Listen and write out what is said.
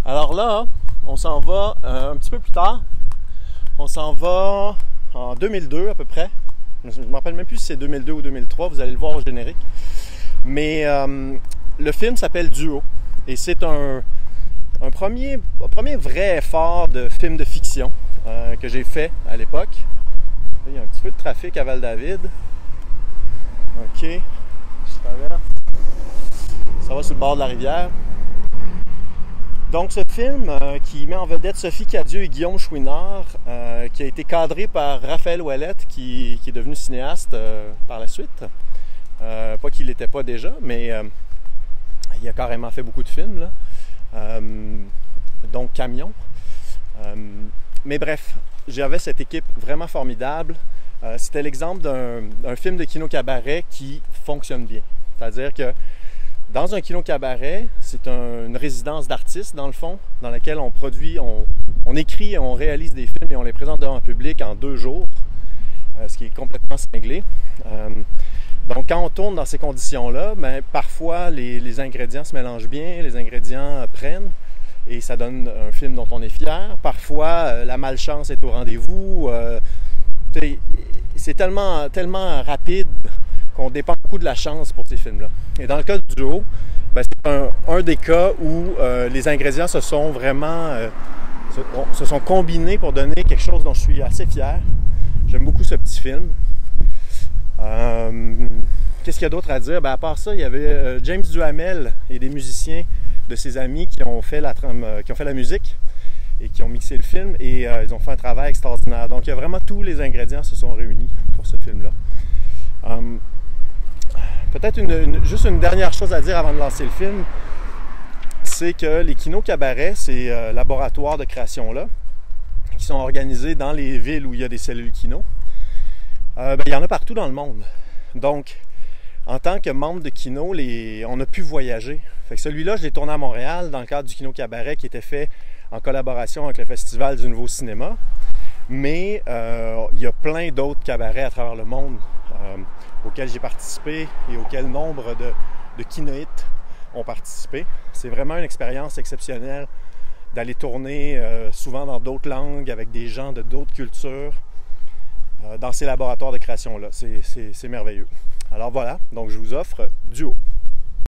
Alors là, on s'en va un petit peu plus tard. On s'en va en 2002 à peu près. Je ne me rappelle même plus si c'est 2002 ou 2003, vous allez le voir au générique. Mais le film s'appelle Duo. Et c'est un premier vrai effort de film de fiction que j'ai fait à l'époque. Il y a un petit peu de trafic à Val-David. OK. Je traverse. Ça va sur le bord de la rivière. Donc ce film qui met en vedette Sophie Cadieux et Guillaume Chouinard, qui a été cadré par Raphaël Ouellette, qui est devenu cinéaste par la suite. Pas qu'il l'était pas déjà, mais il a carrément fait beaucoup de films, là. Donc Camion. Mais bref, j'avais cette équipe vraiment formidable. C'était l'exemple d'un film de kino cabaret qui fonctionne bien. C'est-à-dire que dans un kino cabaret, c'est une résidence d'artistes, dans le fond, dans laquelle on produit, on écrit et on réalise des films et on les présente devant un public en 2 jours, ce qui est complètement cinglé. Donc, quand on tourne dans ces conditions-là, ben, parfois, les ingrédients se mélangent bien, les ingrédients prennent, et ça donne un film dont on est fier. Parfois, la malchance est au rendez-vous. C'est tellement rapide qu'on dépend beaucoup de la chance pour ces films-là. Et dans le cas du Duo, ben, c'est un des cas où les ingrédients se sont vraiment se sont combinés pour donner quelque chose dont je suis assez fier. J'aime beaucoup ce petit film. Qu'est-ce qu'il y a d'autre à dire? Ben, à part ça, il y avait James Duhamel et des musiciens de ses amis qui ont fait la musique et qui ont mixé le film, et ils ont fait un travail extraordinaire. Donc, il y a vraiment tous les ingrédients se sont réunis pour ce film-là. Peut-être juste une dernière chose à dire avant de lancer le film, c'est que les kinos cabarets, ces laboratoires de création-là, qui sont organisés dans les villes où il y a des cellules kino, ben, il y en a partout dans le monde. Donc, en tant que membre de kino, on a pu voyager. Fait que celui-là, je l'ai tourné à Montréal dans le cadre du Kino Cabaret qui était fait en collaboration avec le Festival du Nouveau Cinéma. Mais il y a plein d'autres cabarets à travers le monde auxquels j'ai participé et auxquels nombre de kinoïtes ont participé. C'est vraiment une expérience exceptionnelle d'aller tourner souvent dans d'autres langues avec des gens de d'autres cultures dans ces laboratoires de création-là. C'est merveilleux. Alors voilà, donc je vous offre Duo.